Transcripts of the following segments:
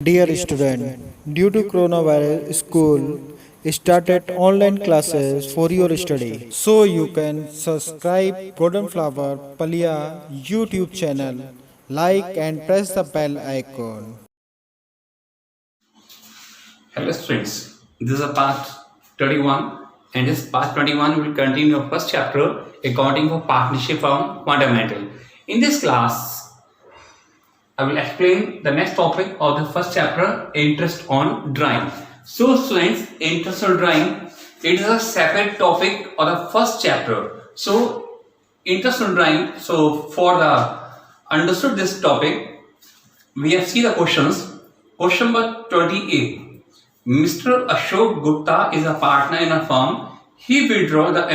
Dear student, due to coronavirus, school started online classes for your study. So you can subscribe Golden Flower Palia YouTube channel, like and press the bell icon. Hello students, this is a part 31 and this part 21 will continue the first chapter accounting for partnership from fundamental. In this class, I will explain the next topic of the first chapter, interest on drawing. So students, interest on drawing, it is a separate topic of the first chapter. So interest on drawing, so for the understood this topic, we have seen the questions. Question number 28. Mr. Ashok Gupta is a partner in a firm. He withdrew the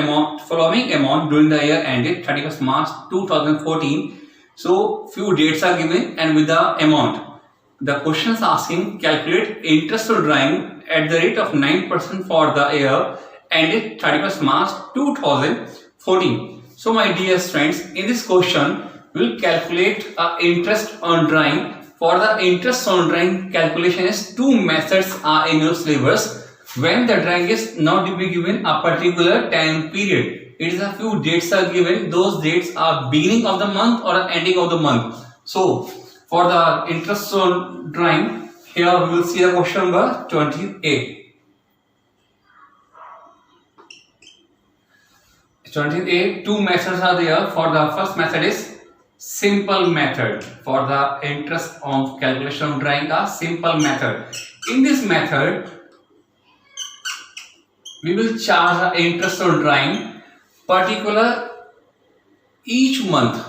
following amount during the year ended 31st March 2014. So, few dates are given and with the amount. The question is asking calculate interest on drawing at the rate of 9% for the year ended 31st March 2014. So, my dear friends, in this question, we will calculate interest on drawing. For the interest on drawing calculation is two methods are in your syllabus. When the drawing is not to be given a particular time period, it is a few dates are given. Those dates are beginning of the month or ending of the month. So for the interest on drawing, here we will see the question number 28. 28, two methods are there. For the first method is simple method. For the interest of calculation of drawing, a simple method. In this method, we will charge the interest on drawing particular each month,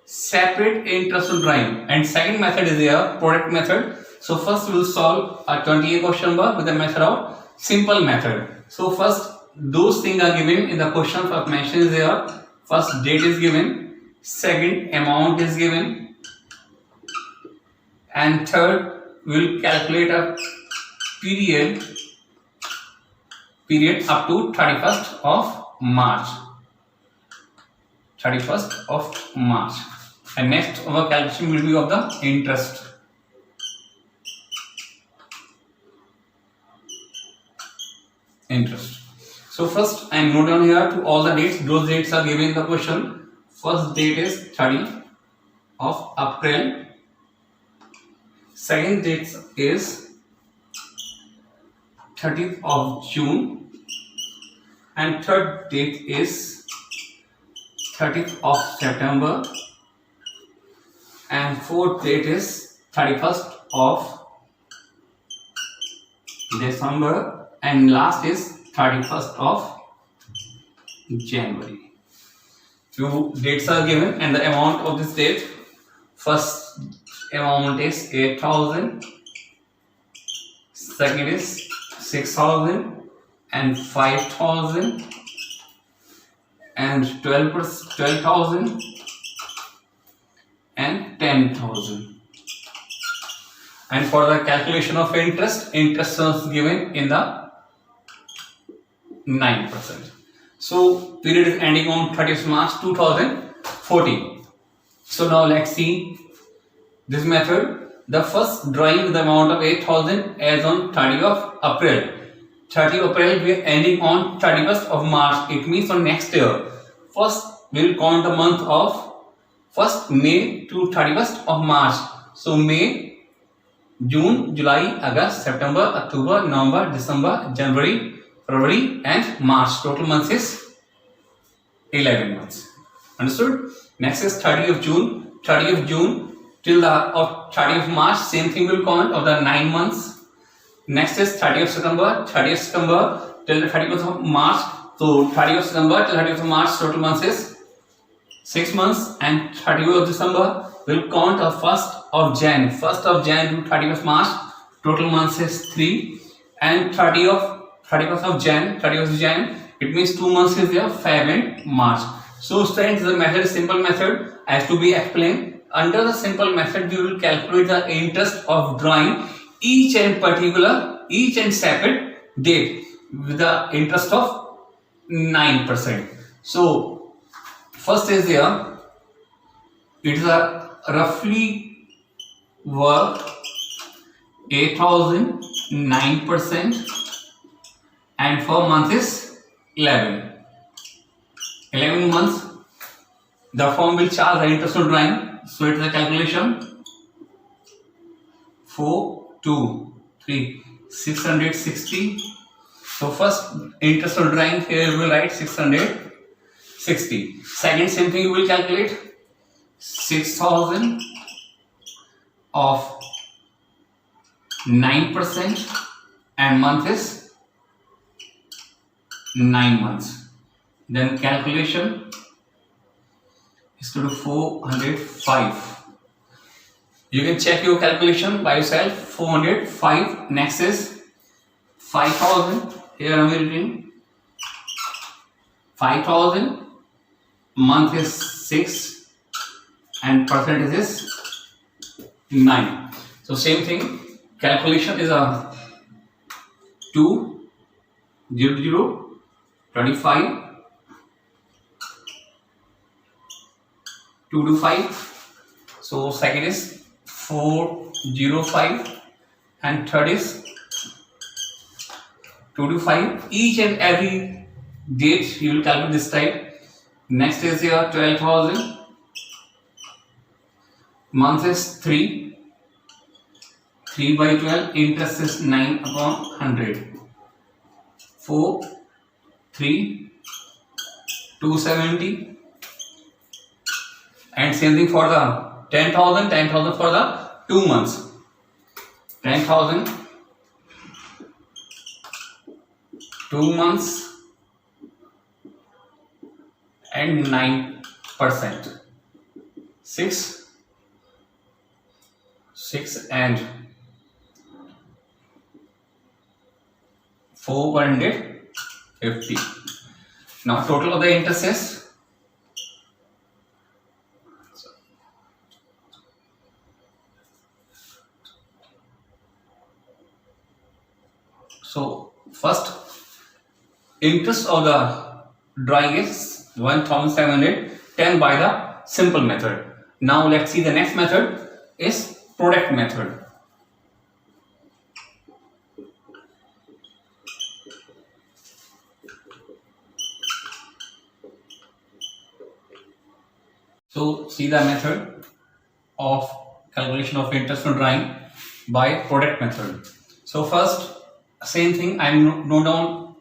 separate interest on drawing. And second method is the product method. So first we will solve a 28 question number with the method of simple method. So first those things are given in the question. First mention is there. First date is given. Second amount is given, and third we will calculate a period up to 31st of March. 31st of March. And next our calculation will be of the interest. So first I am noting down here to all the dates. Those dates are given in the question. First date is 30th of April. Second date is 30th of June. And third date is 30th of September. And fourth date is 31st of December. And last is 31st of January. Few dates are given and the amount of this date. First amount is 8,000, second is 6,000 and 5,000 and 12,000 and 10,000. And for the calculation of interest is given in the 9%. So period is ending on 30th March 2014. So now let's see this method. The first drawing with the amount of 8,000 as on 30th of April. 30th April we are ending on 31st of March. It means on next year. First we will count the month of 1st May to 31st of March. So May, June, July, August, September, October, November, December, January, February and March. Total months is 11 months. Understood? Next is 30th of June. 30th of June till the 30th of March. Same thing will count of the 9 months. Next is 30th of September. 30th of September till the 31st of March. So 30th of September till 30th of March. Total months is 6 months. And 30th of December will count of 1st of Jan. 1st of Jan to 31st March. Total months is 3. And 31st of Jan, it means 2 months is there, Feb and March. So students, the method is simple method as to be explained. Under the simple method, we will calculate the interest of drawing each and separate date with the interest of 9%. So first is there, it is a roughly work 8,000, 9%, and for month is 11. 11 months, the firm will charge the interest on drawing. So it is a calculation 4, 2, 3, 660. So first interest on drawing, here you will write 660. Second, same thing you will calculate 6,000 of 9%, and month is 9 months. Then calculation is to do 405. You can check your calculation by yourself. 405. Next is 5,000. Here I am writing 5,000. Month is 6 and percentage is 9. So same thing. Calculation is a 2, 0, 0, 25, 2 to 5. So second is 405 and third is 2 to 5. Each and every date you will calculate this type. Next is your 12,000. Month is 3. 3 by 12, interest is 9 upon 100. 4, 3, 270. And same thing for the 10,000, 10,000 for the 2 months. 10,000, 2 months, and 9%. 6 and 450. Now total of the interest is so first interest of the drawing is 1,710 by the simple method. Now let's see the next method is product method. So see the method of calculation of interest on drawing by product method. So first same thing, I am note down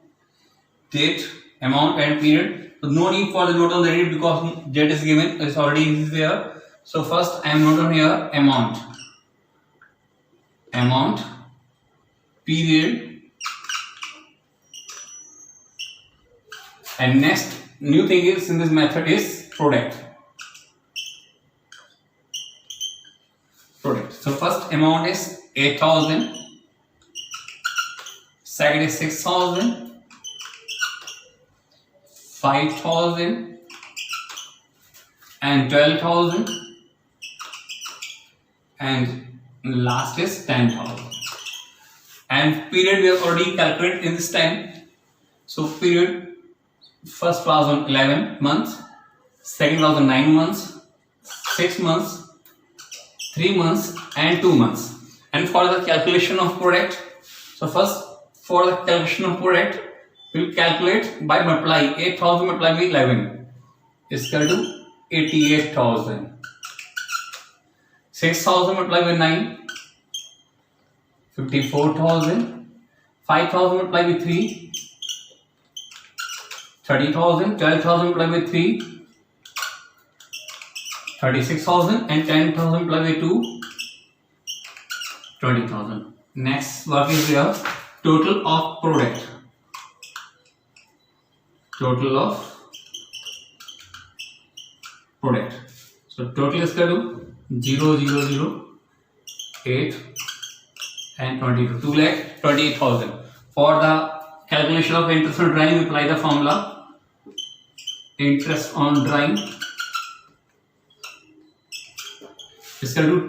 date, amount and period. So no need for the note on the date because date is given, it's already there. So first I am note on here amount, period, and next new thing is in this method is product. So first amount is 8,000, second is 6,000, 5,000 and 12,000, and last is 10,000. And period we have already calculated in this time. So period first was on 11 months, second was on 9 months, 6 months, 3 months and 2 months. And for the calculation of product, so first for the calculation of product we will calculate by multiply 8,000 multiplied by 11 is equal to 88,000. 6,000 multiplied by 9, 54,000. 5,000 multiplied by 3, 30,000. 12,000 multiplied by 3, 36,000, and 10,000 multiplied by 2, 20,000. Next what is your total of product? Total of product. So total is equal to 0, 0, 0, 8 and 22. 2,28,000. For the calculation of interest on drawing, apply the formula interest on drawing is equal to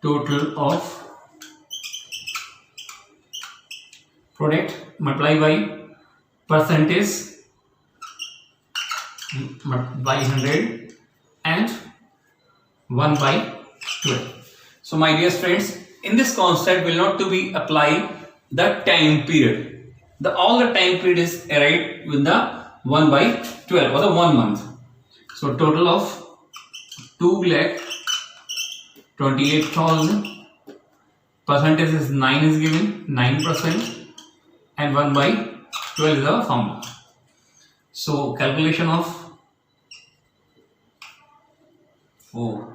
total of product, multiply by percentage by 100 and 1 by 12. So my dear friends, in this concept will not to be apply the time period. The all the time period is arrived with the 1 by 12 or the 1 month. So total of 2,28,000. Percentage is 9 is given, 9%, and 1 by 12 is our formula. So calculation of 4.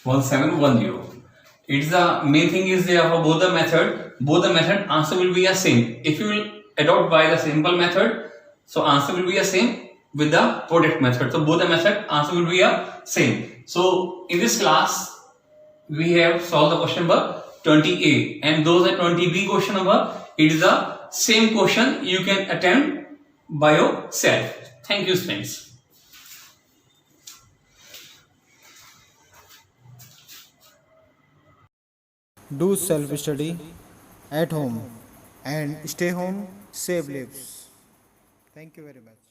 1710. It's the main thing is there for both the method answer will be the same. If you will adopt by the simple method, so answer will be the same with the product method. So both the method answer will be the same. So in this class we have solved the question number 20A, and those are 20B question number. It is the same question you can attempt by yourself. Thank you, friends. Do self study at home and stay home, save lives. Thank you very much.